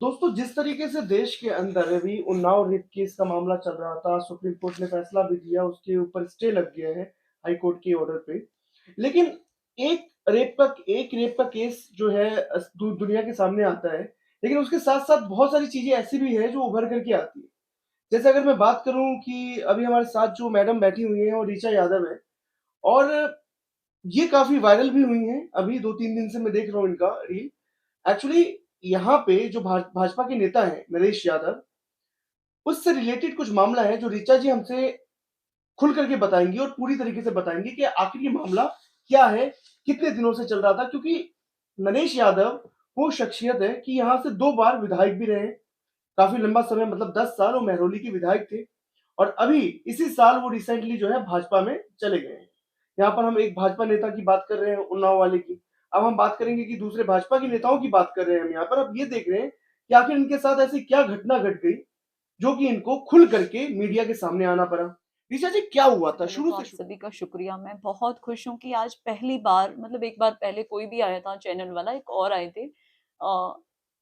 दोस्तों, जिस तरीके से देश के अंदर अभी उन्नाव रेप केस का मामला चल रहा था, सुप्रीम कोर्ट ने फैसला भी दिया, उसके ऊपर स्टे लग गया है हाई कोर्ट के ऑर्डर पे। लेकिन एक रेप का केस जो है दुनिया के सामने आता है, लेकिन उसके साथ-साथ बहुत सारी चीज़ें ऐसी भी हैं जो उभर कर के आती है। जैसे अगर मैं बात करूँ कि अभी हमारे साथ जो मैडम बैठी हुई हैं, वो ऋचा यादव है और ये काफ़ी वायरल भी हुई हैं, अभी 2-3 दिन से मैं देख रहा हूँ इनका रील। एक्चुअली यहाँ पे जो भाजपा के नेता हैं, नरेश यादव, उससे रिलेटेड कुछ मामला है जो ऋचा जी हमसे खुल करके बताएँगी और पूरी तरीके से बताएँगी कि आखिर ये मामला क्या है, कितने दिनों से चल रहा था क्योंकि नरेश यादव वो शख्सियत है कि यहाँ से 2 बार विधायक भी रहे हैं, काफ़ी लंबा समय मतलब 10 साल वो महरौली के विधायक थे और अभी इसी साल वो रिसेंटली जो है भाजपा में चले गए हैं। यहाँ पर हम एक भाजपा नेता की बात कर रहे हैं उन्नाव वाले की। अब हम बात करेंगे कि दूसरे भाजपा के नेताओं की बात कर रहे हैं हम यहाँ पर। अब ये देख रहे हैं कि आखिर इनके साथ ऐसी क्या घटना घट गई, जो कि इनको खुल करके मीडिया के सामने आना पड़ा। ऋचा जी क्या हुआ था? पहले शुरू तो से आप सभी का शुक्रिया। मैं बहुत खुश हूँ कि आज पहली बार मतलब एक बार पहले कोई भी आया था चैनल वाला, एक और आए थे।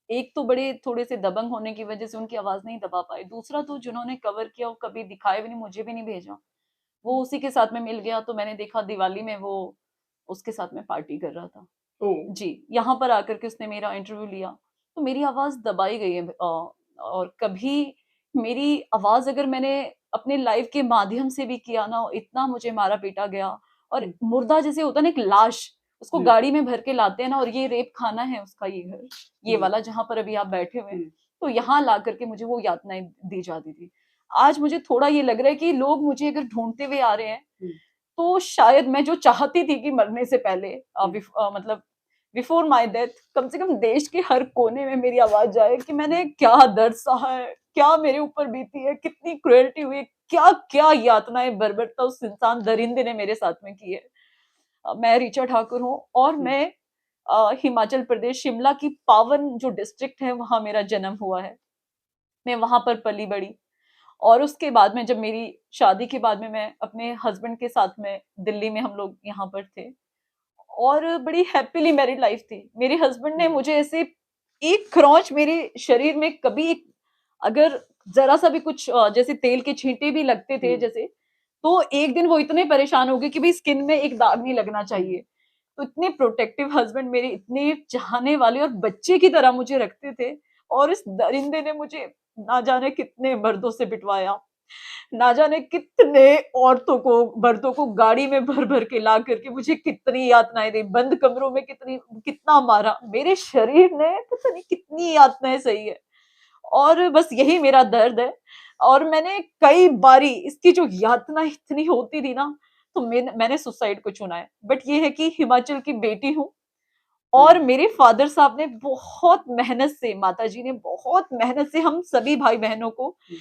एक तो बड़े थोड़े से दबंग होने की वजह से उनकी आवाज नहीं दबा पाए। दूसरा तो जिन्होंने कवर किया वो कभी दिखाए भी नहीं, मुझे भी नहीं भेजा। वो उसी के साथ में मिल गया तो मैंने देखा दिवाली में वो उसके साथ में पार्टी कर रहा था। ओह! जी, यहाँ पर आकर के उसने मेरा इंटरव्यू लिया, तो मेरी आवाज़ दबाई गई है। और कभी मेरी आवाज़ अगर मैंने अपने लाइव के माध्यम से भी किया ना, इतना मुझे मारा-पीटा गया। और हुँ, मुर्दा जैसे होता है ना, एक लाश, उसको जी, गाड़ी में भर के लाते हैं ना, और ये रेप खाना है उसका ये घर, ये हुँ, वाला जहाँ पर अभी आप बैठे हुए हैं। हुँ, तो यहाँ ला कर के मुझे वो यातनाएँ दी जाती थी। आज मुझे थोड़ा ये लग रहा है कि लोग मुझे अगर ढूँढते हुए आ रहे हैं, हुँ, तो शायद मैं जो चाहती थी कि मरने से पहले हुँ, मतलब बिफोर माय डेथ कम से कम देश के हर कोने में मेरी आवाज जाए कि मैंने क्या दर्द सहा है, क्या मेरे ऊपर बीती है, कितनी क्रुएल्टी हुई है, क्या क्या यातनाएं बर्बरता उस इंसान दरिंदे ने मेरे साथ में की है। मैं ऋचा ठाकुर हूँ और हुँ, मैं हिमाचल प्रदेश शिमला की पावन जो डिस्ट्रिक्ट है वहां मेरा जन्म हुआ है। मैं वहां पर पली बड़ी। और उसके बाद में जब मेरी शादी के बाद में मैं अपने हस्बैंड के साथ में दिल्ली में हम लोग यहाँ पर थे और बड़ी हैप्पीली मैरिड लाइफ थी। मेरे हस्बैंड ने हुँ, मुझे ऐसे एक खरोंच मेरे शरीर में कभी अगर जरा सा भी कुछ जैसे तेल के छींटे भी लगते थे हुँ, जैसे, तो एक दिन वो इतने परेशान हो गए कि भाई स्किन में एक दाग नहीं लगना हुँ, चाहिए। तो इतने प्रोटेक्टिव हस्बैंड मेरे, इतने चाहने वाले और बच्चे की तरह मुझे रखते थे। और इस दरिंदे ने मुझे ना जाने कितने मर्दों से पिटवाया, ना जाने कितने औरतों को मर्दों को गाड़ी में भर भर के ला करके मुझे कितनी यातनाएं दी, बंद कमरों में कितना मारा, मेरे शरीर ने पता नहीं कितनी यातनाएं सही है। और बस यही मेरा दर्द है। और मैंने कई बारी इसकी जो यातना इतनी होती थी ना, तो मैंने सुसाइड को चुना है। बट ये है कि हिमाचल की बेटी हूँ हुँ, और मेरे फादर साहब ने बहुत मेहनत से, माताजी ने बहुत मेहनत से हम सभी भाई बहनों को हुँ,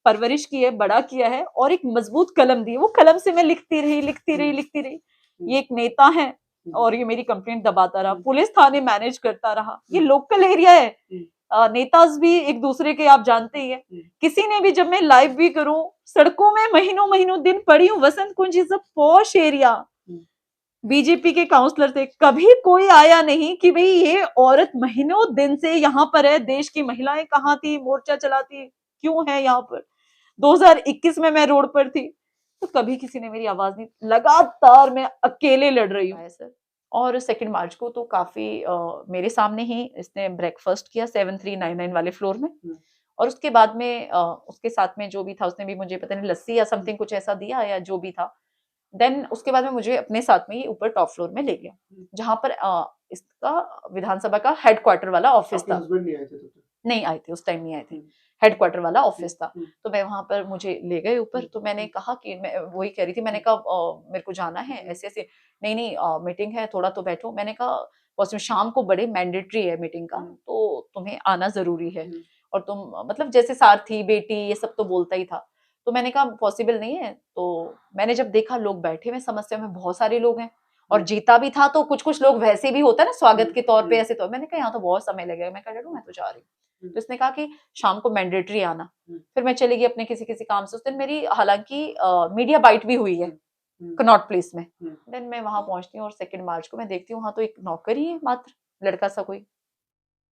परवरिश की है, बड़ा किया है और एक मजबूत कलम दी है। वो कलम से मैं लिखती रही, लिखती हुँ, रही, लिखती रही। हुँ, ये एक नेता है हुँ, और ये मेरी कंप्लेंट दबाता रहा, हुँ, पुलिस थाने मैनेज करता रहा। ये हुँ, लोकल एरिया है। हुँ, नेताज भी एक दूसरे के आप जानते ही हैं। हुँ, किसी ने भी, जब मैं लाइव भी करूं, सड़कों में महीनों महीनों दिन पड़ी हूँ। Vasant Kunj is a posh area. हुँ, बीजेपी के काउंसलर थे, कभी कोई आया नहीं कि भाई ये औरत महीनों दिन से यहाँ पर है, देश की महिलाएं कहाँ थी, मोर्चा चलाती क्यों है यहाँ पर। 2021 में मैं रोड पर थी, तो कभी किसी ने मेरी आवाज नहीं, लगातार मैं अकेले लड़ रही हूँ सर। और 2 मार्च को तो काफी मेरे सामने ही इसने ब्रेकफास्ट किया 7399 वाले फ्लोर में। हुँ, और उसके बाद में उसके साथ में जो भी था उसने भी मुझे पता नहीं लस्सी या हुँ, समथिंग कुछ ऐसा दिया या जो भी था। देन उसके बाद में मुझे अपने साथ में ही ऊपर टॉप फ्लोर में ले गया, हुँ। जहां पर इसका विधानसभा का हेडक्वार्टर वाला ऑफिस आपके था। हस्बैंड नहीं आए थे तब तक? नहीं आए थे, उस टाइम नहीं आए थे। हुँ, हेडक्वार्टर वाला हुँ, ऑफिस था। हुँ, तो मैं वहाँ पर, मुझे ले गए ऊपर, हुँ, तो मैंने हुँ, कहा कि मैं वही कह रही थी, मैंने हुँ, कहा मेरे को जाना है हुँ, ऐसे-ऐसे। नहीं, नहीं मीटिंग है, थोड़ा तो बैठो। मैंने कहा बॉस शाम को बड़े मैंडेटरी है मीटिंग का, हुँ, तो तुम्हें आना ज़रूरी है। हुँ, और तुम मतलब जैसे सारथी, बेटी ये सब तो बोलता ही था। तो मैंने कहा पॉसिबल नहीं है। तो मैंने जब देखा लोग बैठे हुए समस्या में, बहुत सारे लोग हैं और हुँ, जीता भी था, तो कुछ-कुछ लोग वैसे भी होता है ना स्वागत हुँ, के तौर पे हुँ, ऐसे, तो मैंने कहा यहाँ तो बहुत समय लगेगा। मैं कहा डरू मैं तो जा रही हूँ। हुँ, तो इसने कहा कि शाम को मैंडेटरी आना। हुँ, फिर मैं चली गई अपने किसी-किसी काम से। उस दिन मेरी हालाँकि मीडिया बाइट भी हुई है हुँ, हुँ, कनॉट प्लेस में। हुँ। देन मैं वहाँ पहुँचती हूँ और 2 मार्च को मैं देखती हूँ वहाँ तो एक नौकर ही है मात्र, लड़का सा कोई।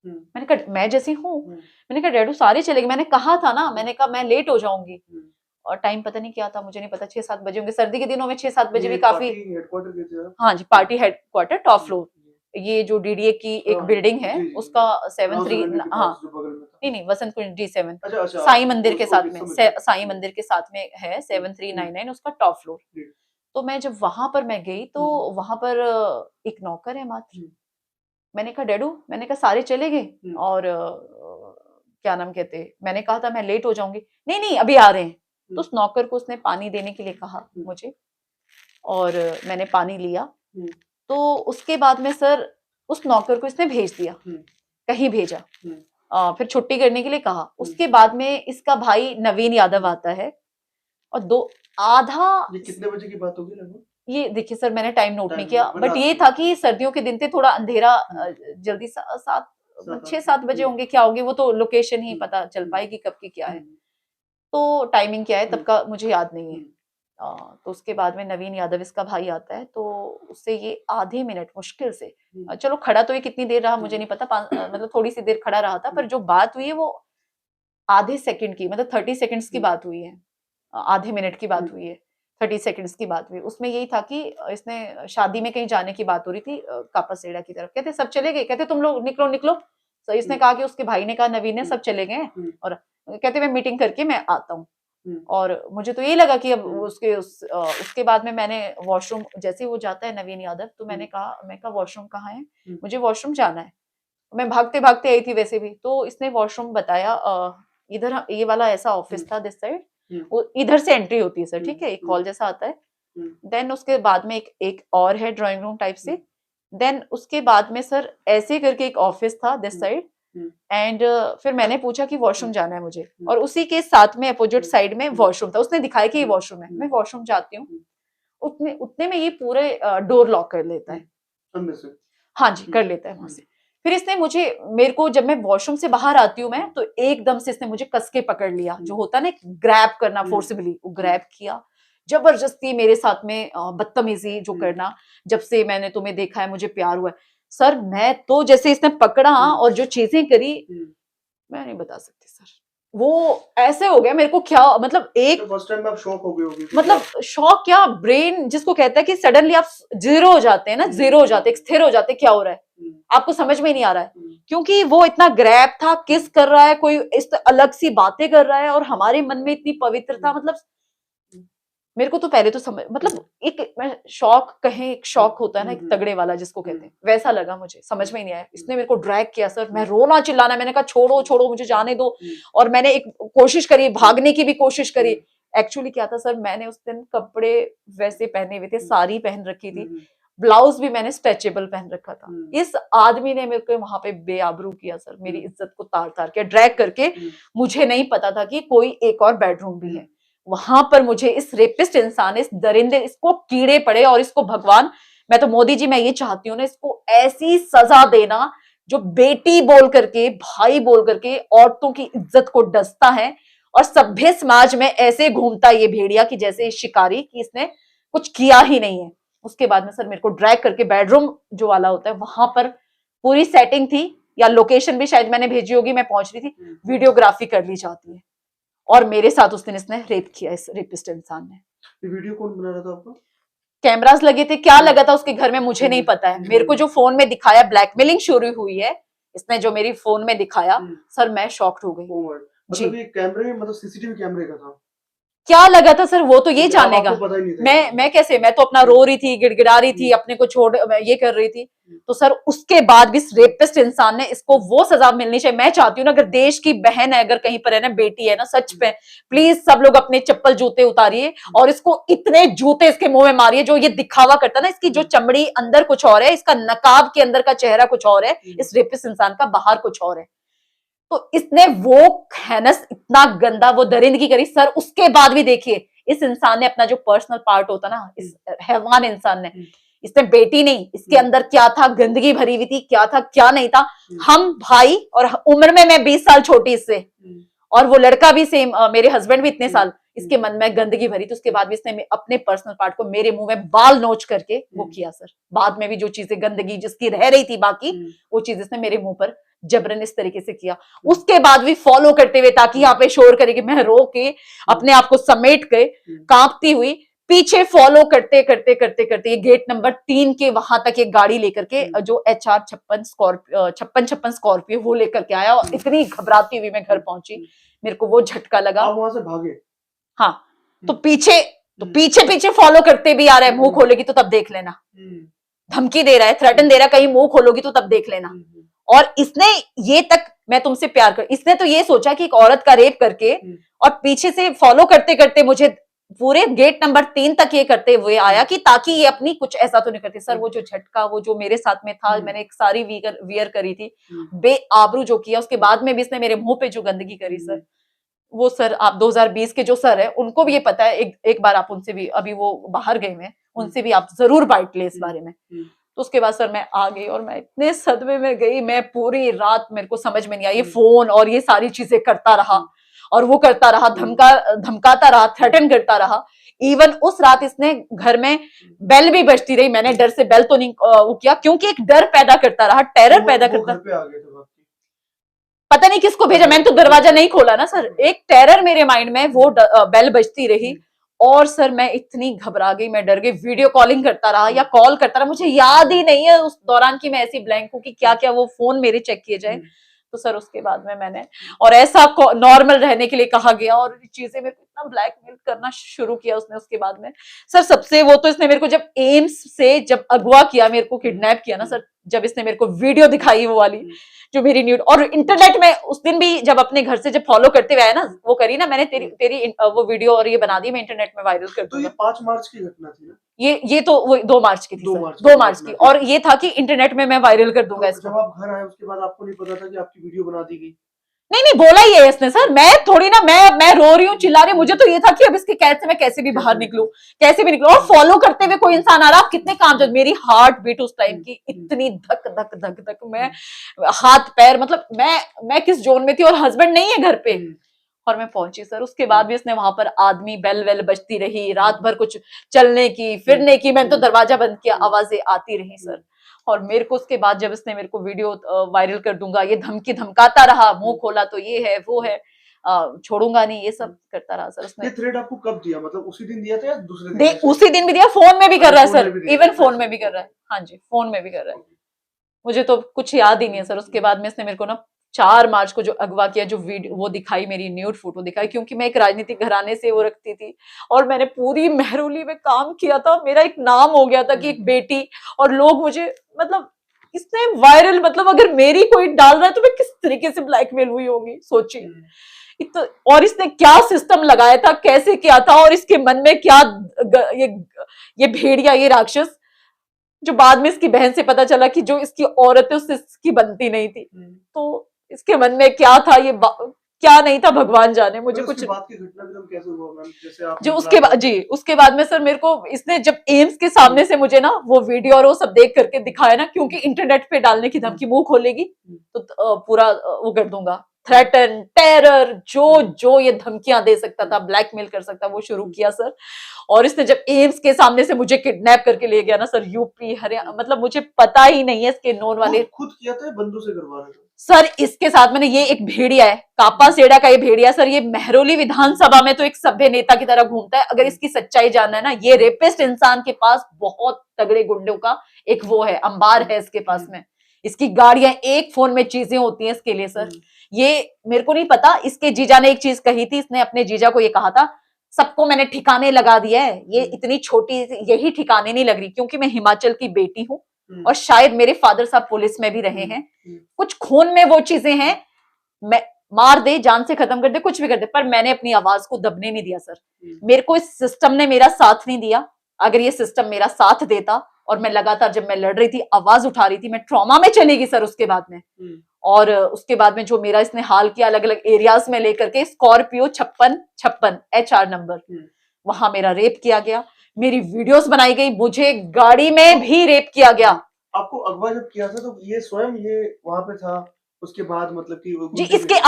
मैंने कहा मैं जैसी हूँ, हुँ, मैंने कहा डैडू सारे चले गए, मैंने कहा था ना, मैंने कहा मैं लेट हो जाऊंगी। हुँ। और टाइम पता नहीं क्या था, मुझे नहीं पता, 6-7 बजे होंगे, सर्दी के दिनों में 6-7 बजे ये भी काफी। पार्टी हेडक्वार्टर गए थे आप? हाँ जी, हुँ, पार्टी हेडक्वार्टर टॉप हुँ, फ्लोर, जी। ये जो डीडीए की एक हाँ, बिल्डिंग है जी, जी, उसका जी। 7 राव 3 सारंगी के हाँ, पास जो बगल में था। नहीं वसंत कुंज D7, अच्छा, अच्छा, साई मंदिर के साथ ओके में, समझ गया। साई जी, मंदिर के साथ में है, हुँ, हुँ, 7399 उसका टॉप फ्लोर। जी, तो मैं जब वहां पर मैं गई तो हुँ, वहां पर एक नौकर है मात्र। हुँ, मैंने कहा डैडू, मैंने कहा सारे चले गए, हुँ, और क्या नाम कहते, मैंने कहा था मैं लेट हो जाऊंगी, नहीं नहीं अभी आ रहे हैं। तो हुँ, उस नौकर को उसने पानी देने के लिए कहा हुँ, मुझे, और मैंने पानी लिया। हुँ, तो उसके बाद में सर उस नौकर को इसने भेज दिया, हुँ, कहीं भेजा, हुँ, फिर छुट्टी करने के लिए कहा। हुँ, उसके बाद में इसका भाई नवीन यादव आता है, और दो आधा, ये कितने बजे की बात होगी लगभग? ये देखिए सर मैंने टाइम नोट नहीं टाइम किया, मतलब बट रात ये में? था कि सर्दियों के दिन थे, थोड़ा अंधेरा, हुँ, जल्दी 7 7-8 6-7 बजे हुँ, होंगे, क्या होंगे वो तो लोकेशन ही हुँ, पता चल हुँ, पाएगी कब की क्या है। हुँ, तो टाइमिंग क्या है हुँ, तब का मुझे याद नहीं है। हुँ, तो उसके बाद में नवीन यादव इसका भाई आता है, तो उससे ये आधे मिनट मुश्किल से, हुँ, चलो खड़ा तो ये कितनी देर रहा मुझे हुँ, नहीं पता, मतलब थोड़ी सी देर खड़ा रहा था, हुँ, पर जो बात हुई है वो आधे सेकंड की, मतलब 30 सेकंड्स की हुँ, बात हुई है, आधे मिनट की हुँ, बात हुई है, 30 सेकंड्स की बात हुई। उसमें यही था कि इसने शादी में कहीं जाने की बात हो रही थी, कापासेड़ा की तरफ, कहते सब चले गए, कहते तुम लोग निकलो निकलो। तो इसने हुँ, कहा कि उसके भाई ने कहा नवीन ने हुँ, सब चले गए, हुँ, और कहते मैं मीटिंग करके मैं आता हूँ। हुँ, और मुझे तो यही लगा कि अब हुँ, उसके बाद में मैंने वॉशरूम, जैसे ही वो जाता है नवीन यादव, तो हुँ, मैं कहा वॉशरूम कहाँ है, हुँ, मुझे वॉशरूम जाना है। मैं भागते भागते आई थी वैसे भी, तो इसने वॉशरूम बताया, इधर ये वाला ऐसा हुँ, ऑफिस था दिस साइड, हुँ, वो इधर से एंट्री होती है सर, हुँ, ठीक है, एक हुँ, हॉल जैसा आता है। हुँ, देन उसके बाद में एक एक और है ड्राइंग रूम टाइप हुँ, से। देन उसके बाद में सर ऐसे करके एक ऑफिस था this hmm, side. Hmm, and फिर मैंने पूछा कि हुँ, वॉशरूम जाना है मुझे, हुँ, और उसी के साथ में अपोजिट हुँ, साइड में हुँ, वॉशरूम था, उसने दिखाया कि ये हुँ, वॉशरूम है, हुँ, मैं वॉशरूम जाती हूँ। हुँ, उतने उतने में ये पूरे डोर लॉक कर लेता हुँ, है। अंदर से। हाँ जी, हुँ, कर लेता है वहां हुँ, से। फिर इसने मुझे, मेरे को जब मैं वॉशरूम से बाहर आती हूँ मैं, हुँ, तो एकदम से इसने मुझे कस के पकड़ लिया, हुँ, जो होता है ना ग्रैब करना हुँ, फोर्सिबली, वो हुँ, ग्रैब किया जबरदस्ती मेरे साथ में, बदतमीजी जो हुँ, करना, जब से मैंने तुम्हें देखा है मुझे प्यार हुआ है। सर मैं तो जैसे इसने पकड़ा हुँ, और जो चीजें करी, हुँ। मैं नहीं बता सकती सर। वो ऐसे हो गया मेरे को, क्या मतलब तो एक, फर्स्ट टाइम में आप शॉक हो गए होगे क्योंकि मतलब आप शौक क्या, ब्रेन जिसको कहता है कि सडनली आप जीरो हो जाते हैं ना, जीरो हो जाते हैं, हुँ, स्थिर हो जाते हैं, क्या हो रहा है हुँ, आपको समझ में नहीं आ रहा है। हुँ, क्योंकि वो इतना ग्रैब था, हुँ, किस कर रहा है, कोई इस अलग सी बातें कर रहा है, और हमारे मन में इतनी पवित्रता, हुँ, मतलब हुँ, मेरे को तो पहले तो समझ, हुँ, मतलब एक मैं शौक कहें, एक हुँ, शौक होता है ना हुँ, एक हुँ, तगड़े वाला जिसको हुँ, कहते हैं, वैसा लगा मुझे, समझ हुँ, में ही नहीं आया। हुँ, इसने मेरे को ड्रैग किया सर, मैं हुँ, रोना चिल्लाना, मैंने कहा छोड़ो छोड़ो मुझे जाने दो, हुँ, और मैंने एक कोशिश करी, हुँ, भागने की भी कोशिश हुँ, करी। एक्चुअली क्या था सर, मैंने उस दिन कपड़े वैसे पहने हुए थे, हुँ, साड़ी पहन रखी हुँ, थी, हुँ, ब्लाउज भी मैंने स्ट्रेचेबल पहन रखा था। हुँ, इस आदमी ने मेरे को वहां पे बेआबरू किया सर, मेरी हुँ, इज्जत को तार तार के ड्रैग करके। हुँ, मुझे नहीं पता था कि कोई एक और बेडरूम भी हुँ, है वहां पर। मुझे इस रेपिस्ट इंसान, इस दरिंदे, इसको कीड़े पड़े, और इसको भगवान, मैं तो मोदी जी मैं ये चाहती हूँ ना, इसको ऐसी सजा देना जो बेटी बोल करके, भाई बोल करके औरतों की इज्जत को डसता है, और सभ्य समाज में ऐसे घूमता ये भेड़िया की जैसे शिकारी, कि इसने कुछ किया ही नहीं है। उसके बाद में सर मेरे को ड्रैग करके बेडरूम जो वाला होता है वहां पर, पूरी सेटिंग थी, या लोकेशन भी शायद मैंने भेजी होगी, मैं पहुंच रही थी, हुँ। वीडियोग्राफी कर ली जाती है, और मेरे साथ उस दिन इसने रेप किया, इस रेपिस्ट इंसान ने। ये वीडियो कौन बना रहा था आपका? कैमरास लगे थे, क्या हुँ, लगा था उसके घर में मुझे हुँ, नहीं पता है। जी, मेरे को जी। जो फोन में दिखाया, ब्लैकमेलिंग शुरू हुई है इसने, जो मेरी फोन में दिखाया, हुँ, सर मैं शॉक्ड हो गई। ओह माय जी, मतलब ये कैमरे में मतलब सीसीटीवी कैमरे का था, क्या लगा था सर, वो तो ये ठीक है, अब जानेगा। आपको पता ही नहीं था ये मैं चीज़। मैं कैसे, मैं तो अपना हुँ, रो रही थी, गिड़गिड़ा रही थी, हुँ, अपने को छोड़ मैं ये कर रही थी। हुँ, तो सर उसके बाद भी इस हुँ, रेपिस्ट इंसान ने, इसको हुँ, वो सजा मिलनी चाहिए। मैं चाहती हूँ ना, अगर देश की बहन है, अगर कहीं पर है ना, बेटी है ना, सच हुँ, पे हुँ, प्लीज सब लोग अपने चप्पल जूते उतारिए, हुँ, और इसको इतने जूते इसके मुंह में मारिए, जो ये दिखावा करता ना, इसकी जो हुँ, चमड़ी अंदर कुछ और है, इसका नकाब के अंदर का चेहरा कुछ और है, हुँ, इस रेपिस्ट इंसान का बाहर कुछ और है। तो इसने वो हैनस, इतना गंदा वो दरिंदगी करी सर। उसके बाद भी देखिए, इस इंसान ने अपना जो पर्सनल पार्ट होता ना, हुँ, इस हैवान इंसान ने, हुँ, इसने बेटी नहीं, इसके हुँ, अंदर क्या था, गंदगी भरी हुई थी, क्या था क्या नहीं था। हुँ, हम भाई, और उम्र में मैं 20 साल छोटी इससे, हुँ, और वो लड़का भी सेम, मेरे हस्बैंड भी इतने हुँ, साल, हुँ, इसके मन में गंदगी भरी थी। उसके हुँ, बाद भी इसने अपने पर्सनल पार्ट को मेरे मुंह में बाल नोच करके वो हुँ, किया सर। बाद में भी जो चीजें गंदगी जिसकी रह रही थी बाकी, हुँ, वो चीज इसने मेरे मुंह पर जबरन इस तरीके से किया। उसके बाद भी फॉलो करते हुए ताकि यहाँ पे शोर करेगी, मैं रो के अपने आप को समेट के कांपती हुई पीछे फॉलो करते करते करते करते ये गेट नंबर 3 के वहां तक एक गाड़ी लेकर के जो HR 56 स्कॉर्पियो वो लेकर के आया और इतनी घबराती हुई मैं घर पहुंची। मेरे को वो झटका लगा। आप वहां से भागे? हाँ, तो पीछे पीछे फॉलो करते भी आ रहा है, मुंह खोलेगी तो तब देख लेना, धमकी दे रहा है, थ्रेटन दे रहा है, कहीं मुंह खोलोगी तो तब देख लेना। और इसने ये तक मैं तुमसे प्यार कर, इसने तो ये सोचा कि एक औरत का रेप करके और पीछे से फॉलो करते करते मुझे पूरे गेट नंबर 3 तक ये करते हुए आया कि ताकि ये अपनी कुछ ऐसा तो नहीं करती। सर वो जो झटका, वो जो मेरे साथ में था, मैंने एक सारी वियर करी थी, बेआबरू जो किया, उसके बाद में भी इसने मेरे मुंह पे जो गंदगी करी सर, वो सर आप 2020 के जो सर है उनको भी ये पता है। एक बार आप उनसे भी, अभी वो बाहर गए हैं, उनसे भी आप जरूर बाइट ले इस बारे में। तो उसके बाद सर मैं आ गई और मैं इतने सदमे में गई, मैं पूरी रात मेरे को समझ में नहीं आई, ये फोन और ये सारी चीजें करता रहा और वो करता रहा, धमकाता रहा, थ्रेटन करता रहा। इवन उस रात इसने घर में बेल भी बजती रही, मैंने डर से बेल तो नहीं वो किया, क्योंकि एक डर पैदा करता रहा, टेरर पैदा करता। घर पे आ गए थे? पता नहीं किसको भेजा, मैंने तो दरवाजा नहीं खोला ना सर, एक टेरर मेरे माइंड में, वो बेल बजती रही और सर मैं इतनी घबरा गई, मैं डर गई, वीडियो कॉलिंग करता रहा या कॉल करता रहा, मुझे याद ही नहीं है उस दौरान की मैं ऐसी ब्लैंक हूं कि क्या क्या वो फोन मेरे चेक किए जाए। तो सर उसके बाद में मैंने और ऐसा नॉर्मल रहने के लिए कहा गया और चीजें मेरे को इतना ब्लैकमेल करना शुरू किया उसने। उसके बाद में सर सबसे वो तो इसने मेरे को जब एम्स से जब अगवा किया, मेरे को किडनैप किया ना सर, जब इसने मेरे को वीडियो दिखाई वो वाली जो मेरी न्यूड, और इंटरनेट में उस दिन भी जब अपने घर से जब फॉलो करते हुए आया ना, वो करी ना मैंने, तेरी वो वीडियो और ये बना दी, मैं इंटरनेट में वायरल कर दूंगा। तो ये 5 मार्च की घटना थी ना? ये तो वो 2 मार्च की थी, 2 मार्च की, और ये था कि इंटरनेट में मैं वायरल कर दूंगा इसको। जब आप घर आए उसके बाद आपको नहीं पता था कि आपकी वीडियो बना दी गई? नहीं बोला ही है इसने सर, मैं थोड़ी ना, मैं रो रही हूँ, चिल्ला रही हूँ, मुझे तो ये था कि अब इसके कैद से मैं कैसे भी बाहर निकलूं, कैसे भी निकलूं। और फॉलो करते हुए कोई इंसान आ रहा, आप कितने काम, जब मेरी हार्ट बीट उस टाइम की इतनी धक धक धक धक, मैं हाथ पैर, मतलब मैं किस जोन में थी, और हस्बैंड नहीं है घर पे, और मैं पहुंची सर। उसके बाद भी इसने वहां पर आदमी, बेल वेल बजती रही, रात भर कुछ चलने की फिरने की, मैंने तो दरवाजा बंद किया, आवाजें आती रही सर। और मेरे को उसके बाद जब इसने मेरे को वीडियो वायरल कर दूंगा, ये धमकाता रहा, मुंह खोला तो ये है वो है, छोड़ूंगा नहीं, ये सब करता रहा सर उसने। ये थ्रेट आपको कब दिया, मतलब उसी दिन दिया था या दूसरे दिन? उसी दिन भी दिया, फोन में भी कर रहा है सर, इवन फोन में भी कर रहा है, हाँ जी फोन में भी कर रहा है, मुझे तो कुछ याद ही नहीं है सर। उसके बाद में इसने मेरे को ना 4 मार्च को जो अगवा किया, जो वीडियो वो दिखाई, मेरी न्यूड फोटो दिखाई, क्योंकि मैं एक राजनीतिक घराने से वो रखती थी और मैंने पूरी मेहरौली में काम किया था, मेरा एक नाम हो गया था कि एक बेटी, और लोग मुझे, मतलब इसने वायरल, मतलब अगर मेरी कोई डाल रहा है तो मैं किस तरीके से ब्लैकमेल हुई होगी, सोचिए। और इसने क्या सिस्टम लगाया था, कैसे किया था, और इसके मन में क्या ये भेड़िया, ये राक्षस, जो बाद में इसकी बहन से पता चला कि जो इसकी औरत है उससे इसकी बनती नहीं थी, तो इसके मन में क्या था, ये क्या नहीं था, भगवान जाने। मुझे कुछ बात की घटनाक्रम कैसे हुआ मैम, जैसे आप जो उसके बाद जी, उसके बाद में सर मेरे को इसने जब एम्स के सामने से मुझे ना वो वीडियो और वो सब देख करके दिखाया ना, क्योंकि इंटरनेट पे डालने की धमकी, मुंह खोलेगी तो पूरा वो कर दूंगा, थ्रेटन, टेरर, जो ये धमकियां दे सकता था, ब्लैकमेल कर सकता, वो शुरू किया सर। और इसने जब एम्स के सामने से मुझे किडनैप करके ले गया ना सर, यूपी हरियाणा, मतलब मुझे पता ही नहीं है, इसके नोन वाले खुद किया था, बंदूक से करवा रहे थे सर। इसके साथ मैंने, ये एक भेड़िया है, कापा सेड़ा का ये भेड़िया सर, ये मेहरौली विधानसभा में तो एक सभ्य नेता की तरह घूमता है। अगर इसकी सच्चाई जानना है ना, ये रेपिस्ट इंसान के पास बहुत तगड़े गुंडों का एक वो है, अंबार है इसके पास में, इसकी गाड़ियां, एक फोन में चीजें होती हैं इसके लिए सर। ये मेरे को नहीं पता, इसके जीजा ने एक चीज कही थी, इसने अपने जीजा को ये कहा था, सबको मैंने ठिकाने लगा दिया है, ये इतनी छोटी यही ठिकाने नहीं लग रही, क्योंकि मैं हिमाचल की बेटी हूँ और शायद मेरे फादर साहब पुलिस में भी रहे हैं, कुछ खून में वो चीजें हैं, मैं मार दे, जान से खत्म कर दे, कुछ भी कर दे, पर मैंने अपनी आवाज को दबने नहीं दिया सर। मेरे को इस सिस्टम ने मेरा साथ नहीं दिया, अगर ये सिस्टम मेरा साथ देता और मैं लगातार, जब मैं लड़ रही थी, आवाज उठा रही थी, मैं ट्रॉमा में चली गई सर उसके बाद में। और उसके बाद में जो मेरा इसने हाल किया, अलग अलग एरियाज में लेकर के, स्कॉर्पियो 5656 HR नंबर, वहां मेरा रेप किया गया, मेरी वीडियोस बनाई गई, मुझे गाड़ी में भी रेप किया गया। आपको अगवा जब किया था तो ये स्वयं ये वहां पे था, उसके बाद मतलब कि जी, घूमते इसके फिरते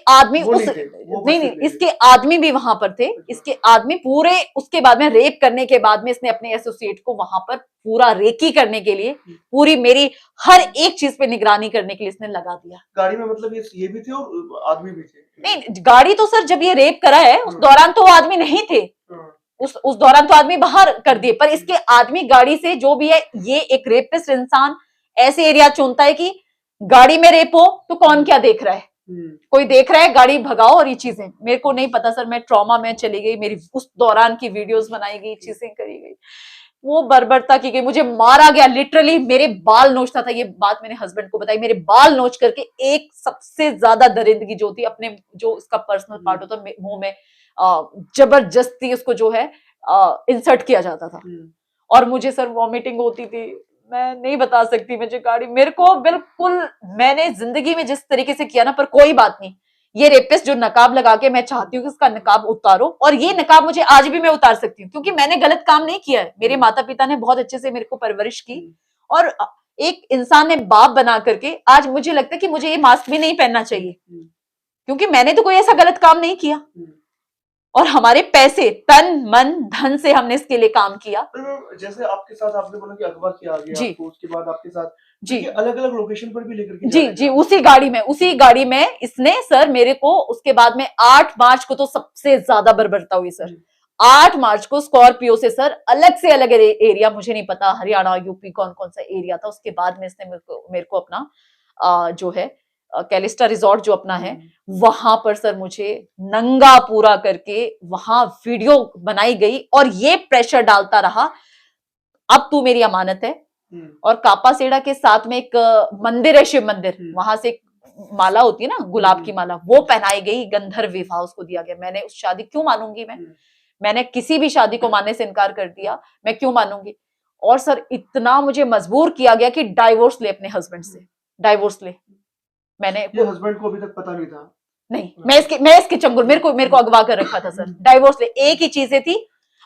आदमी वो उस नहीं थे, वो नहीं बस नहीं सिर्फ लेडीज। इसके आदमी भी वहां पर थे। अच्छा। इसके आदमी पूरे उसके बाद में रेप करने के बाद में इसने अपने एसोसिएट को वहां पर पूरा रेकी करने के लिए, पूरी मेरी हर एक चीज पे निगरानी करने के लिए इसने लगा दिया। गाड़ी में मतलब ये भी थे और आदमी भी थे। नहीं, गाड़ी तो सर जब ये रेप करा है उस हाँ। दौरान तो वो आदमी नहीं थे। हाँ। उस दौरान तो आदमी बाहर कर दिए, पर इसके आदमी गाड़ी से जो भी है, ये एक रेपिस्ट इंसान ऐसे एरिया चुनता है कि गाड़ी में रेप हो तो कौन क्या देख रहा है, कोई देख रहा है गाड़ी भगाओ। और ये चीजें मेरे को नहीं पता सर, मैं ट्रॉमा में चली गई, मेरी उस दौरान की वीडियोस बनाई गई, चीजें करी गई, वो बर्बरता की गई, मुझे मारा गया लिटरली, मेरे बाल नोचता था। ये बात मैंने हस्बैंड को बताई, मेरे बाल नोच करके एक सबसे ज्यादा दरिंदगी जो थी, अपने जो उसका पर्सनल पार्ट होता मुंह में जबरदस्ती उसको जो है इंसर्ट किया जाता था। और मुझे सर वॉमिटिंग होती थी, मैं नहीं बता सकती। मुझे गाड़ी, मेरे को बिल्कुल, मैंने जिंदगी में जिस तरीके से किया ना, पर कोई बात नहीं, ये रेपिस्ट जो नकाब लगा के, मैं चाहती हूँ कि उसका नकाब उतारो, और ये नकाब मुझे आज भी मैं उतार सकती हूँ, क्योंकि मैंने गलत काम नहीं किया है। मेरे माता पिता ने बहुत अच्छे से मेरे को परवरिश की, और एक इंसान ने बाप बना करके, आज मुझे लगता है कि मुझे ये मास्क भी नहीं पहनना चाहिए, क्योंकि मैंने तो कोई ऐसा गलत काम नहीं किया, और हमारे पैसे, तन मन धन से हमने इसके लिए काम किया। जैसे आपके साथ आपने बोला कि अगवा किया गया आपको, उसके बाद आपके साथ जी अलग अलग लोकेशन पर भी लेकर के जी जी, उसी गाड़ी में इसने सर मेरे को, उसके बाद में 8 मार्च को तो सबसे ज्यादा बर्बरता हुई सर। 8 मार्च को स्कॉर्पियो से सर अलग से अलग एरिया, मुझे नहीं पता हरियाणा यूपी कौन कौन सा एरिया था, उसके बाद में इसने मेरे को अपना जो है कैलिस्टा रिजॉर्ट जो अपना है, वहां पर सर मुझे नंगा पूरा करके वहां वीडियो बनाई गई, और ये प्रेशर डालता रहा, अब तू मेरी अमानत है। और कापासेड़ा के साथ में एक मंदिर है, शिव मंदिर, वहां से एक माला होती है ना, गुलाब की माला, वो पहनाई गई, गंधर्व विवाह उसको दिया गया। मैंने उस शादी क्यों मानूंगी मैंने किसी भी शादी को मानने से इनकार कर दिया, मैं क्यों मानूंगी। और सर इतना मुझे मजबूर किया गया कि डाइवोर्स ले अपने हस्बैंड से, डाइवोर्स ले। मैंने ये हस्बैंड को अभी तक पता नहीं था। नहीं, मैं इसके चंगुल, मेरे को अगवा कर रखा था सर, डाइवोर्स ले, एक ही चीजें थी,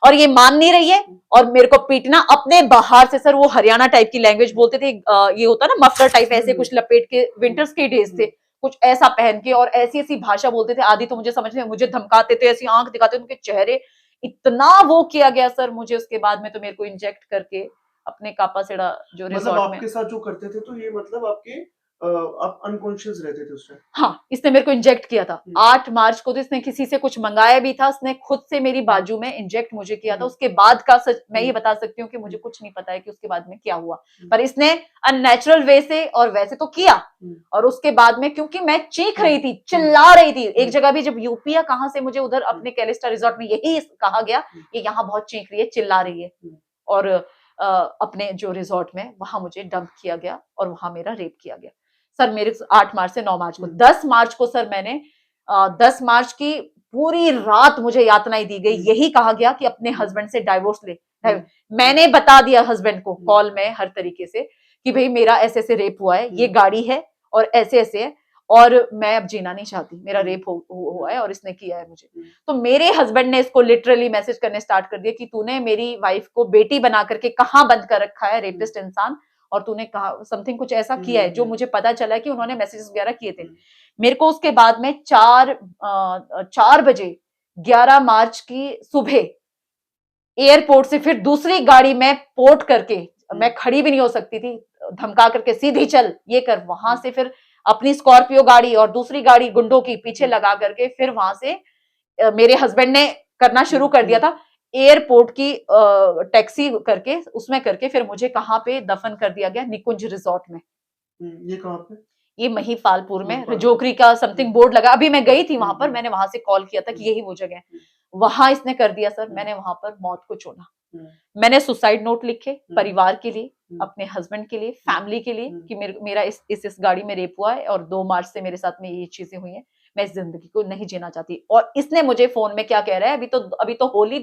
और ये मान नहीं रही है, और मेरे को पीटना अपने बाहर से। सर वो हरियाणा टाइप की लैंग्वेज बोलते थे, ये होता ना मफलर टाइप, ऐसे कुछ लपेट के, विंटर्स के डेज थे, कुछ ऐसा पहन के, और ऐसी ऐसी भाषा बोलते थे, आदि तो मुझे समझ में, मुझे धमकाते थे, ऐसी आंख दिखाते थे, उनके चेहरे, इतना वो किया गया सर मुझे। उसके बाद में तो मेरे को इंजेक्ट करके अपने कापासेड़ा जो मतलब रिजॉर्ट में, आपके साथ जो करते थे, तो ये मतलब आपके आप अनकॉन्शियस रहते थे उस टाइम। हाँ, इसने मेरे को इंजेक्ट किया था 8 मार्च को, तो इसने किसी से कुछ मंगाया भी था, उसने खुद से मेरी बाजू में इंजेक्ट मुझे किया था। उसके बाद का सच मैं ये बता सकती हूँ कि मुझे कुछ नहीं पता है कि उसके बाद में क्या हुआ, पर इसने अननेचुरल वे से और वैसे तो किया। और उसके बाद में, क्योंकि मैं चीख रही थी, चिल्ला रही थी, एक जगह भी जब यूपी या कहां से मुझे उधर अपने कैलिस्टा रिजॉर्ट में यही कहा गया कि यहाँ बहुत चीख रही है, चिल्ला रही है, और अपने जो रिजॉर्ट में वहां मुझे डंप किया गया, और वहां मेरा रेप किया गया सर। मेरे 8 मार्च से 9 मार्च को, 10 मार्च को सर मैंने 10 मार्च की पूरी रात मुझे यातनाएं दी गई, यही कहा गया कि अपने हस्बैंड से डाइवोर्स ले। मैंने बता दिया हस्बैंड को कॉल में हर तरीके से कि भाई मेरा ऐसे ऐसे रेप हुआ है, ये गाड़ी है और ऐसे ऐसे है, और मैं अब जीना नहीं चाहती, मेरा रेप हुआ है और इसने किया है मुझे। तो मेरे हस्बैंड ने इसको लिटरली मैसेज करने स्टार्ट कर दिया कि तूने मेरी वाइफ को बेटी बना करके कहाँ बंद कर रखा है, रेपिस्ट इंसान, और तूने कहा समथिंग कुछ ऐसा किया है, जो मुझे पता चला कि उन्होंने मैसेजेस वगैरह किए थे मेरे को। उसके बाद में 4 बजे 11 मार्च की सुबह एयरपोर्ट से फिर दूसरी गाड़ी में पोर्ट करके, मैं खड़ी भी नहीं हो सकती थी, धमका करके सीधी चल ये कर, वहां से फिर अपनी स्कॉर्पियो गाड़ी और दूसरी गाड़ी गुंडों की पीछे लगा करके, फिर वहां से मेरे हस्बैंड ने करना शुरू कर दिया था, एयरपोर्ट की टैक्सी करके, उसमें करके फिर मुझे कहाँ पे दफन कर दिया गया, निकुंज रिजॉर्ट में। ये कहाँ पे? ये महिपालपुर में, रजोकरी का समथिंग बोर्ड लगा, अभी मैं गई थी वहां पर, मैंने वहां से कॉल किया था कि यही वो जगह है, वहां इसने कर दिया सर। मैंने वहां पर मौत को चुना, मैंने सुसाइड नोट लिखे परिवार के लिए, अपने हस्बैंड के लिए, फैमिली के लिए, कि मेरा इस गाड़ी में रेप हुआ है, और 2 मार्च से मेरे साथ में ये चीजें हुई हैं, मैं इस जिंदगी को नहीं जीना चाहती। और इसने मुझे फोन में क्या कह रहा है, अभी तो होली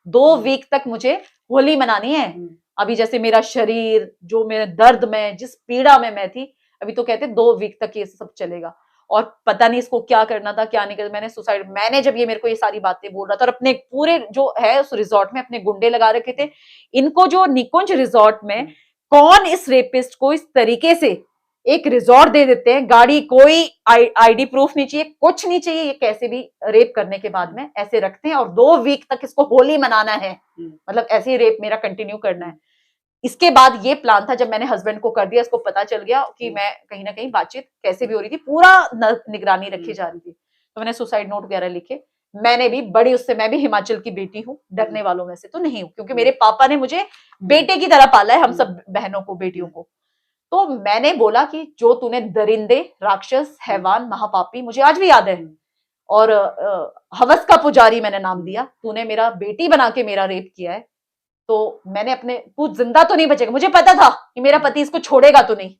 2 वीक तक मुझे होली मनानी है। अभी जैसे मेरा शरीर, जो मेरे दर्द में, जिस पीड़ा में मैं थी, अभी तो कहते 2 वीक तक ये सब चलेगा, और पता नहीं इसको क्या करना था, क्या नहीं करना। मैंने जब ये मेरे को ये सारी बातें बोल रहा था, और अपने पूरे जो है उस रिजॉर्ट में अपने गुंडे लगा रखे थे, इनको जो निकुंज रिजॉर्ट में कौन इस रेपिस्ट को इस तरीके से एक रिजॉर्ट दे देते हैं, गाड़ी, कोई आईडी प्रूफ नहीं चाहिए, कुछ नहीं चाहिए, ये कैसे भी रेप करने के बाद में ऐसे रखते हैं और 2 वीक तक इसको होली मनाना है, मतलब ऐसे ही रेप मेरा कंटिन्यू करना है। इसके बाद ये प्लान था, जब मैंने हस्बैंड को कर दिया, इसको पता चल गया कि मैं कहीं ना कहीं बातचीत कैसे भी हो रही थी, पूरा निगरानी रखी जा रही थी, तो मैंने सुसाइड नोट वगैरह लिखे। मैंने भी बड़ी उससे, मैं भी हिमाचल की बेटी हूँ, डरने वालों में से तो नहीं हूँ, क्योंकि मेरे पापा ने मुझे बेटे की तरह पाला है, हम सब बहनों को, बेटियों को। तो मैंने बोला कि जो तूने दरिंदे, राक्षस, हैवान, महापापी, मुझे आज भी याद है, और हवस का पुजारी मैंने नाम दिया, तूने मेरा बेटी बना के मेरा रेप किया है, तो मैंने अपने, तू जिंदा तो नहीं बचेगा, मुझे पता था कि मेरा पति इसको छोड़ेगा तो नहीं,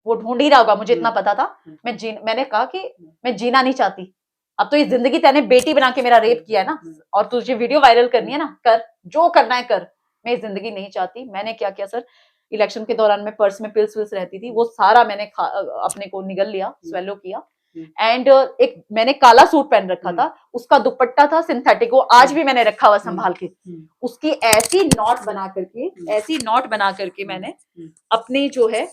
वो ढूंढ ही रहा होगा, मुझे इतना पता था। मैंने कहा कि मैं जीना नहीं चाहती, अब तो ये जिंदगी तेने बेटी बना के मेरा रेप किया है ना, और तुझे वीडियो वायरल करनी है ना, कर, जो करना है कर, मैं ये जिंदगी नहीं चाहती। मैंने क्या किया सर, इलेक्शन के दौरान में पर्स में पिल्स विल्स रहती थी, वो सारा मैंने अपने को निगल लिया, स्वेलो किया, एंड एक मैंने काला सूट पहन रखा था, उसका दुपट्टा था सिंथेटिक, वो आज भी मैंने रखा हुआ संभाल के, उसकी ऐसी नॉट बना करके मैंने अपने जो है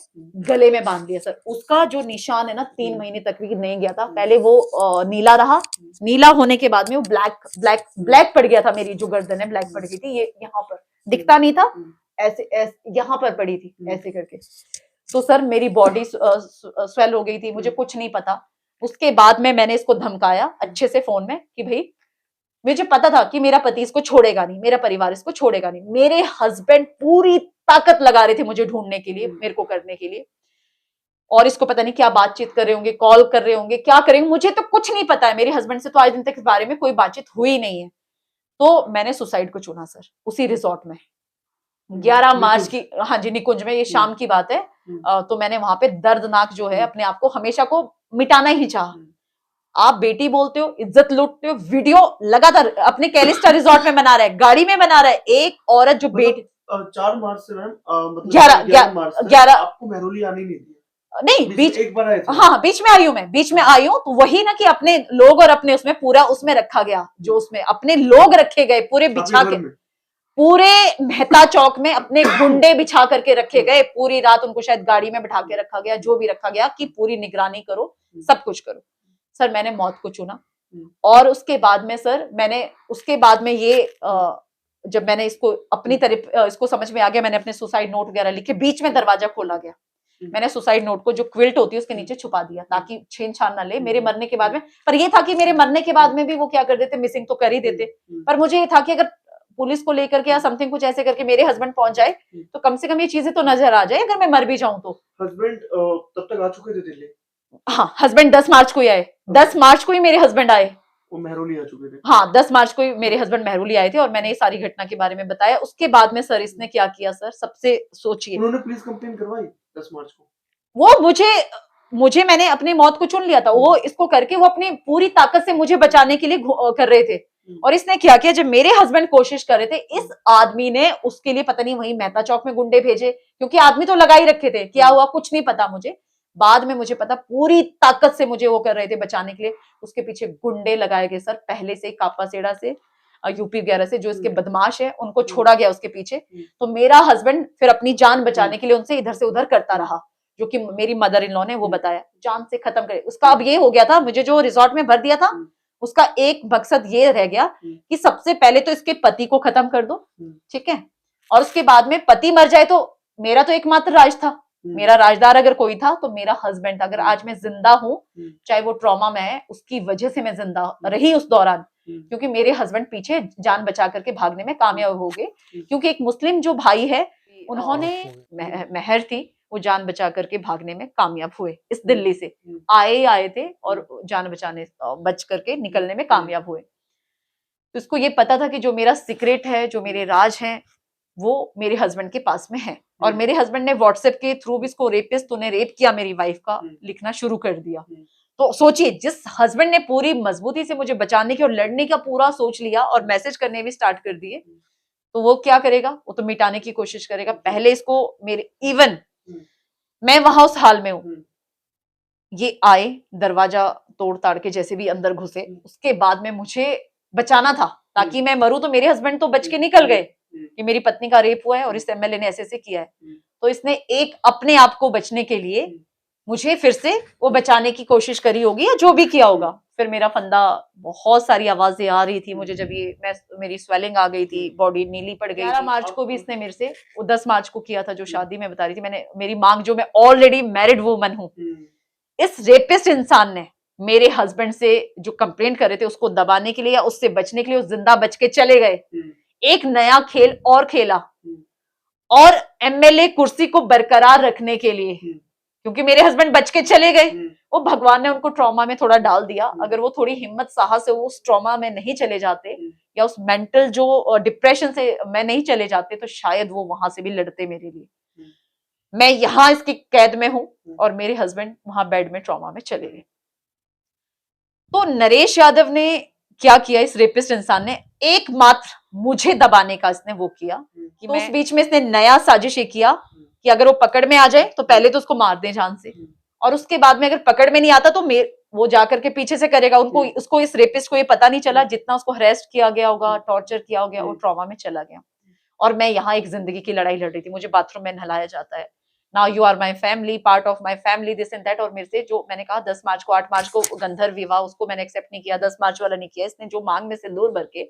गले में बांध दिया सर। उसका जो निशान है ना, 3 महीने तक भी नहीं गया था, पहले वो नीला रहा, नीला होने के बाद में वो ब्लैक पड़ गया था, मेरी जो गर्दन है ब्लैक पड़ गई थी, ये यहाँ पर दिखता नहीं था, ऐसे यहाँ पर पड़ी थी ऐसे करके। तो सर मेरी बॉडी स्वेल हो गई थी, मुझे कुछ नहीं पता। उसके बाद में मैंने इसको धमकाया अच्छे से फोन में कि भाई, मुझे पता था कि मेरा पति इसको छोड़ेगा नहीं, मेरा परिवार इसको छोड़ेगा नहीं। मेरे हस्बैंड पूरी ताकत लगा रहे थे मुझे ढूंढने के लिए, मेरे को करने के लिए, और इसको पता नहीं क्या बातचीत कर रहे होंगे, कॉल कर रहे होंगे, क्या करेंगे, मुझे तो कुछ नहीं पता है। मेरे हस्बैंड से तो आज दिन तक इस बारे में कोई बातचीत हुई नहीं है। तो मैंने सुसाइड को चुना सर, उसी रिजॉर्ट में 11 मार्च की, हाँ जी, निकुंज में, ये शाम की बात है। तो मैंने वहां पे दर्दनाक जो है अपने आप को हमेशा को मिटाना ही चाहा। आप बेटी बोलते हो, इज्जत लूटते हो, वीडियो लगातार अपने कैलिस्टा रिजॉर्ट में बना रहा है, गाड़ी में बना रहा है। एक औरत जो बेटी 4 मार्च से मैम, मतलब 11 मार्च से 11 आपको मेहरौली आने नहीं दिया, नहीं, बीच एक बार आए थे। हाँ, बीच में आई हूँ मैं, बीच में आई हूँ, तो वही ना कि अपने लोग, और अपने उसमें पूरा उसमें रखा गया, जो उसमें अपने लोग रखे गए पूरे बिछा के, पूरे मेहता चौक में अपने गुंडे बिछा करके रखे गए, पूरी रात उनको शायद गाड़ी में बिठा के रखा गया, जो भी रखा गया कि पूरी निगरानी करो, सब कुछ करो। सर मैंने मौत को चुना, और उसके बाद में सर मैंने, उसके बाद में ये जब मैंने इसको अपनी तरफ, इसको समझ में आ गया, मैंने अपने सुसाइड नोट वगैरह लिखे, बीच में दरवाजा खोला गया, मैंने सुसाइड नोट को जो क्विल्ट होती है उसके नीचे छुपा दिया, ताकि छीन छान ना ले मेरे मरने के बाद में। पर ये था कि मेरे मरने के बाद में भी वो क्या कर देते, मिसिंग तो कर ही देते, पर मुझे ये था कि अगर पुलिस को लेकर के या समथिंग कुछ ऐसे करके मेरे हस्बैंड पहुंच जाए, तो कम से कम ये चीजें तो नजर आ जाए, अगर मैं मर भी जाऊं तो। हस्बैंड तब तक आ चुके थे दिल्ली? हाँ, हस्बैंड 10 मार्च को ही आए, 10 मार्च को ही मेरे हस्बैंड आए, वो मेहरौली आ चुके थे। हाँ, 10 मार्च को ही मेरे हस्बैंड मेहरौली आए थे, और मैंने ये सारी घटना के बारे में बताया। उसके बाद में सर इसने क्या किया सर, सबसे सोचिए, उन्होंने पुलिस कंप्लेंट करवाई 10 मार्च को? वो मुझे मैंने अपनी मौत को चुन लिया था, वो इसको करके वो अपनी पूरी ताकत से मुझे बचाने के लिए कर रहे थे। और इसने क्या किया, जब मेरे हस्बैंड कोशिश कर रहे थे, इस आदमी ने उसके लिए पता नहीं वहीं मेहता चौक में गुंडे भेजे, क्योंकि आदमी तो लगा ही रखे थे, क्या हुआ कुछ नहीं पता मुझे, बाद में मुझे पता पूरी ताकत से मुझे वो कर रहे थे बचाने के लिए। उसके पीछे गुंडे लगाए गए सर, पहले से कापा सेड़ा से, यूपी वगैरह से, जो इसके बदमाश है उनको छोड़ा गया उसके पीछे। तो मेरा हस्बैंड फिर अपनी जान बचाने के लिए उनसे इधर से उधर करता रहा, जो कि मेरी मदर इन लॉ ने वो बताया, जान से खत्म करे उसका। अब ये हो गया था, मुझे जो रिजॉर्ट में भर दिया था, उसका एक मकसद ये रह गया कि सबसे पहले तो इसके पति को खत्म कर दो, ठीक है, और उसके बाद में पति मर जाए तो मेरा तो एकमात्र राज था, मेरा राजदार अगर कोई था तो मेरा हस्बैंड था। अगर आज मैं जिंदा हूं, चाहे वो ट्रॉमा में है, उसकी वजह से मैं जिंदा रही उस दौरान, क्योंकि मेरे हस्बैंड पीछे जान बचा करके भागने में कामयाब हो गए। क्योंकि एक मुस्लिम जो भाई है, उन्होंने मेहर थी, वो जान बचा करके भागने में कामयाब हुए, इस दिल्ली से आए थे और जान बच करके निकलने में कामयाब हुए। तो इसको ये पता था कि जो मेरा सीक्रेट है, जो मेरे राज हैं, वो मेरे हस्बैंड के पास में है। और मेरे हस्बैंड ने व्हाट्सएप के थ्रू भी इसको रेपिस्ट, तूने रेप किया मेरी वाइफ का, लिखना शुरू कर दिया। तो सोचिए, जिस हस्बैंड ने पूरी मजबूती से मुझे बचाने की और लड़ने का पूरा सोच लिया और मैसेज करने भी स्टार्ट कर दिए, तो वो क्या करेगा, वो तो मिटाने की कोशिश करेगा। पहले इसको मेरे, इवन मैं वहां उस हाल में हूं, ये आए, दरवाजा तोड़ ताड़ के जैसे भी अंदर घुसे, उसके बाद में मुझे बचाना था, ताकि मैं मरूं तो मेरे हस्बैंड तो बच के निकल गए कि मेरी पत्नी का रेप हुआ है और इस एमएलए ने ऐसे किया है। तो इसने एक अपने आप को बचने के लिए मुझे फिर से वो बचाने की कोशिश करी होगी या जो भी किया होगा। फिर मेरा फंदा, बहुत सारी आवाजें आ रही थी मुझे, जब ये मेरी स्वेलिंग आ गई थी, बॉडी नीली पड़ गई। 11 मार्च को भी इसने मेरे से, वो 10 मार्च को किया था जो शादी में बता रही थी, मेरी मांग, जो मैं ऑलरेडी मैरिड वुमन हूँ, इस रेपिस्ट इंसान ने मेरे हस्बैंड से जो कंप्लेंट कर रहे थे उसको दबाने के लिए या उससे बचने के लिए, वो जिंदा बच के चले गए। एक नया खेल और खेला, और एमएलए कुर्सी को बरकरार रखने के लिए, क्योंकि मेरे हस्बैंड बच के चले गए, वो भगवान ने उनको ट्रॉमा में थोड़ा डाल दिया। अगर वो थोड़ी हिम्मत साहस से वो उस ट्रॉमा में नहीं चले जाते या उस मेंटल जो डिप्रेशन से मैं नहीं चले जाते, तो शायद वो वहां से भी लड़ते मेरे लिए। मैं यहां इसकी कैद में हूं और मेरे हस्बैंड वहां बेड में ट्रॉमा में चले गए। तो नरेश यादव ने क्या किया, इस रेपिस्ट इंसान ने एकमात्र मुझे दबाने का इसने वो किया कि तो उस बीच में इसने नया साजिश ये किया कि अगर वो पकड़ में आ जाए तो पहले तो उसको मार दें जान से, और उसके बाद में अगर पकड़ में नहीं आता तो वो जाकर के पीछे से करेगा। उसको इस रेपिस्ट को ये पता नहीं चला, जितना उसको हरेस्ट किया गया होगा, टॉर्चर किया हो गया, वो ट्रॉमा में चला गया। और मैं यहाँ एक जिंदगी की लड़ाई लड़ रही थी, मुझे बाथरूम में नहलाया जाता है, now you are my family, part of my family, this and that. और मेरे से जो मैंने कहा 10 मार्च को 8 मार्च को गंधर्व विवाह, उसको मैंने एक्सेप्ट नहीं किया, 10 मार्च वाला नहीं किया। इसने जो मांग में सिंदूर भर के,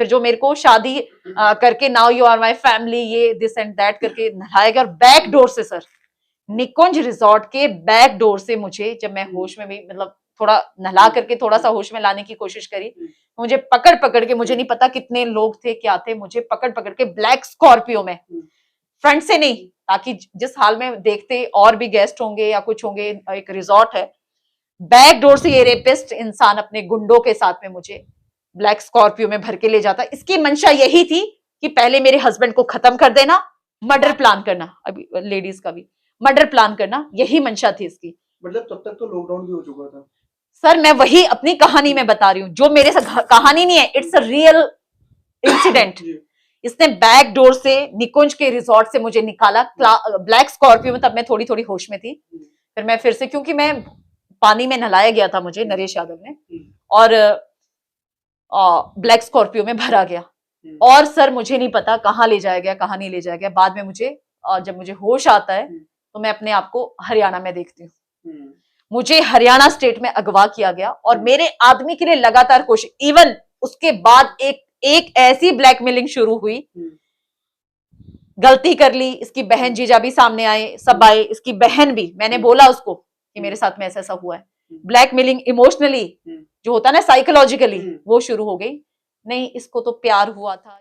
फिर जो मेरे को शादी करके now you are my family, ये दिस एंड दैट करके नहलाया गया। और बैक डोर से सर, निकुंज रिजॉर्ट के बैक डोर से मुझे, जब मैं होश में भी, मतलब थोड़ा नहला करके थोड़ा सा होश में लाने की कोशिश करी, मुझे पकड़ पकड़ के, मुझे नहीं पता कितने लोग थे क्या थे, मुझे पकड़ पकड़ के ब्लैक स्कॉर्पियो में, फ्रंट से नहीं, ताकि जिस हाल में देखते और भी गेस्ट होंगे या कुछ होंगे, एक रिजॉर्ट है, बैक डोर से ये रेपिस्ट इंसान अपने गुंडों के साथ में मुझे ब्लैक स्कॉर्पियो में भर के ले जाता। इसकी मंशा यही थी कि पहले मेरे हस्बैंड को खत्म कर देना, मर्डर प्लान करना, अभी लेडीज का भी मर्डर प्लान करना, यही मंशा थी इसकी। मतलब तब तक तो लॉकडाउन भी हो चुका था सर। मैं वही अपनी कहानी में बता रही हूँ, जो मेरे साथ कहानी नहीं है, इट्स अ रियल इंसिडेंट। इसने बैक डोर से निकुंज के रिजॉर्ट से मुझे निकाला ब्लैक स्कॉर्पियो में, तब मैं थोड़ी थोड़ी होश में थी। फिर मैं फिर से, क्योंकि मैं पानी में नहलाया गया था मुझे नरेश यादव ने, और ब्लैक स्कॉर्पियो में भरा गया। और सर मुझे नहीं पता कहाँ ले जाया गया, कहाँ नहीं ले जाया गया। बाद में मुझे, जब मुझे होश आता है तो मैं अपने आप को हरियाणा में देखती हूँ। मुझे हरियाणा स्टेट में अगवा किया गया और मेरे आदमी के लिए लगातार कोशिश, इवन उसके बाद एक ऐसी ब्लैकमेलिंग शुरू हुई, गलती कर ली, इसकी बहन जीजा भी सामने आए, सब आए, इसकी बहन भी, मैंने बोला उसको कि मेरे साथ में ऐसा ऐसा हुआ है। ब्लैकमेलिंग इमोशनली जो होता है ना, साइकोलॉजिकली, वो शुरू हो गई। नहीं, इसको तो प्यार हुआ था।